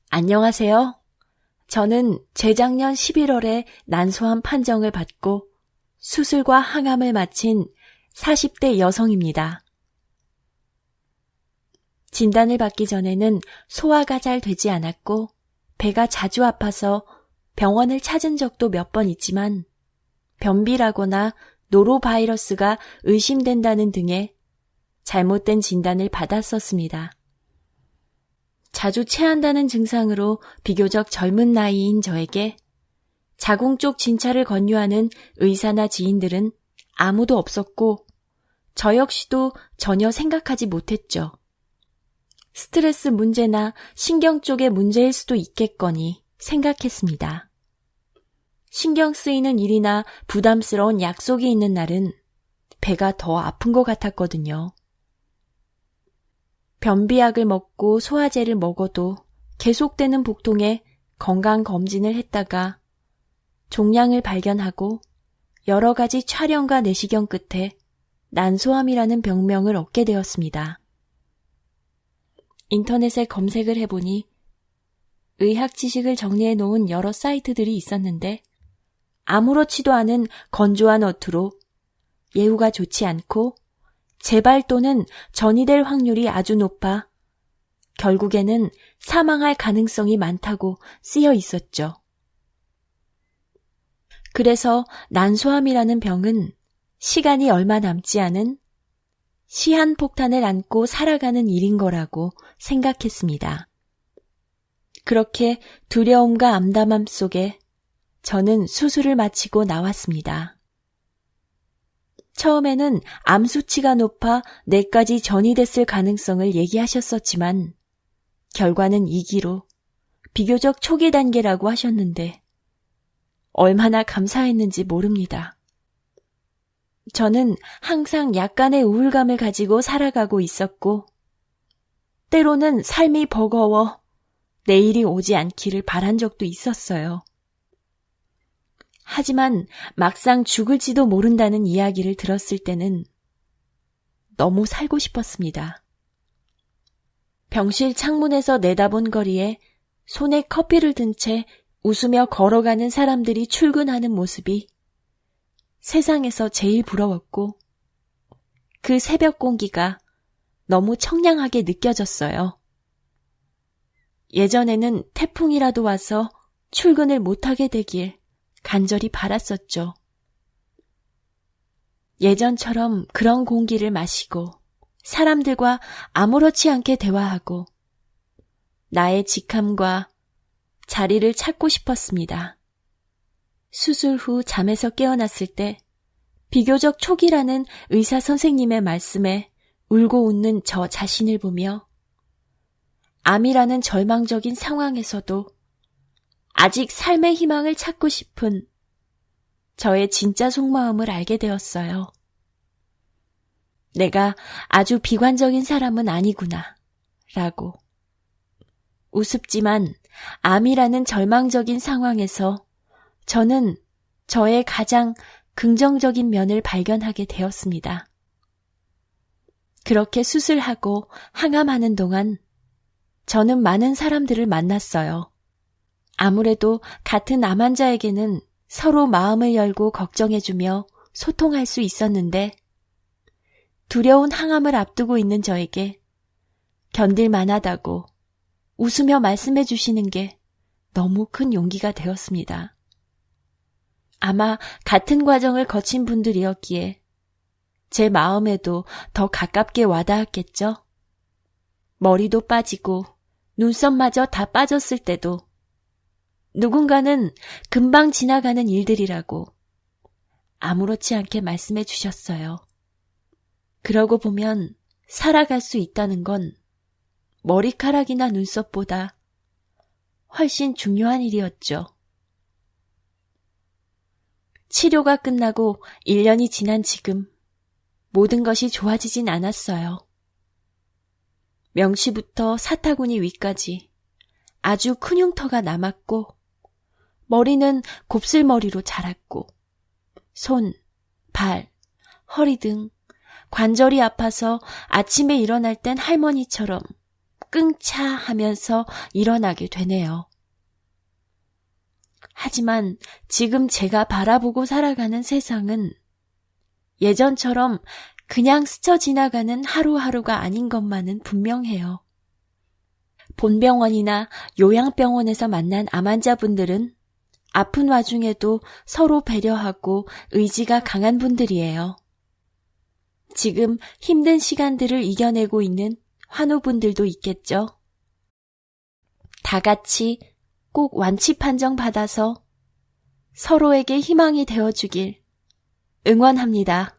안녕하세요. 저는 재작년 11월에 난소암 판정을 받고 수술과 항암을 마친 40대 여성입니다. 진단을 받기 전에는 소화가 잘 되지 않았고 배가 자주 아파서 병원을 찾은 적도 몇 번 있지만 변비라거나 노로바이러스가 의심된다는 등의 잘못된 진단을 받았었습니다. 자주 체한다는 증상으로 비교적 젊은 나이인 저에게 자궁 쪽 진찰을 권유하는 의사나 지인들은 아무도 없었고 저 역시도 전혀 생각하지 못했죠. 스트레스 문제나 신경 쪽의 문제일 수도 있겠거니 생각했습니다. 신경 쓰이는 일이나 부담스러운 약속이 있는 날은 배가 더 아픈 것 같았거든요. 변비약을 먹고 소화제를 먹어도 계속되는 복통에 건강검진을 했다가 종양을 발견하고 여러 가지 촬영과 내시경 끝에 난소암이라는 병명을 얻게 되었습니다. 인터넷에 검색을 해보니 의학 지식을 정리해 놓은 여러 사이트들이 있었는데 아무렇지도 않은 건조한 어투로 예후가 좋지 않고 재발 또는 전이될 확률이 아주 높아 결국에는 사망할 가능성이 많다고 쓰여 있었죠. 그래서 난소암이라는 병은 시간이 얼마 남지 않은 시한폭탄을 안고 살아가는 일인 거라고 생각했습니다. 그렇게 두려움과 암담함 속에 저는 수술을 마치고 나왔습니다. 처음에는 암 수치가 높아 뇌까지 전이됐을 가능성을 얘기하셨었지만 결과는 2기로 비교적 초기 단계라고 하셨는데 얼마나 감사했는지 모릅니다. 저는 항상 약간의 우울감을 가지고 살아가고 있었고 때로는 삶이 버거워 내일이 오지 않기를 바란 적도 있었어요. 하지만 막상 죽을지도 모른다는 이야기를 들었을 때는 너무 살고 싶었습니다. 병실 창문에서 내다본 거리에 손에 커피를 든 채 웃으며 걸어가는 사람들이 출근하는 모습이 세상에서 제일 부러웠고 그 새벽 공기가 너무 청량하게 느껴졌어요. 예전에는 태풍이라도 와서 출근을 못하게 되길 간절히 바랐었죠. 예전처럼 그런 공기를 마시고 사람들과 아무렇지 않게 대화하고 나의 직함과 자리를 찾고 싶었습니다. 수술 후 잠에서 깨어났을 때 비교적 초기라는 의사 선생님의 말씀에 울고 웃는 저 자신을 보며 암이라는 절망적인 상황에서도 아직 삶의 희망을 찾고 싶은 저의 진짜 속마음을 알게 되었어요. 내가 아주 비관적인 사람은 아니구나 라고. 우습지만 암이라는 절망적인 상황에서 저는 저의 가장 긍정적인 면을 발견하게 되었습니다. 그렇게 수술하고 항암하는 동안 저는 많은 사람들을 만났어요. 아무래도 같은 암 환자에게는 서로 마음을 열고 걱정해주며 소통할 수 있었는데 두려운 항암을 앞두고 있는 저에게 견딜 만하다고 웃으며 말씀해 주시는 게 너무 큰 용기가 되었습니다. 아마 같은 과정을 거친 분들이었기에 제 마음에도 더 가깝게 와닿았겠죠? 머리도 빠지고 눈썹마저 다 빠졌을 때도 누군가는 금방 지나가는 일들이라고 아무렇지 않게 말씀해 주셨어요. 그러고 보면 살아갈 수 있다는 건 머리카락이나 눈썹보다 훨씬 중요한 일이었죠. 치료가 끝나고 1년이 지난 지금 모든 것이 좋아지진 않았어요. 명시부터 사타구니 위까지 아주 큰 흉터가 남았고 머리는 곱슬머리로 자랐고 손, 발, 허리 등 관절이 아파서 아침에 일어날 땐 할머니처럼 끙차 하면서 일어나게 되네요. 하지만 지금 제가 바라보고 살아가는 세상은 예전처럼 그냥 스쳐 지나가는 하루하루가 아닌 것만은 분명해요. 본병원이나 요양병원에서 만난 암 환자분들은 아픈 와중에도 서로 배려하고 의지가 강한 분들이에요. 지금 힘든 시간들을 이겨내고 있는 환우분들도 있겠죠. 다 같이 꼭 완치 판정 받아서 서로에게 희망이 되어주길 응원합니다.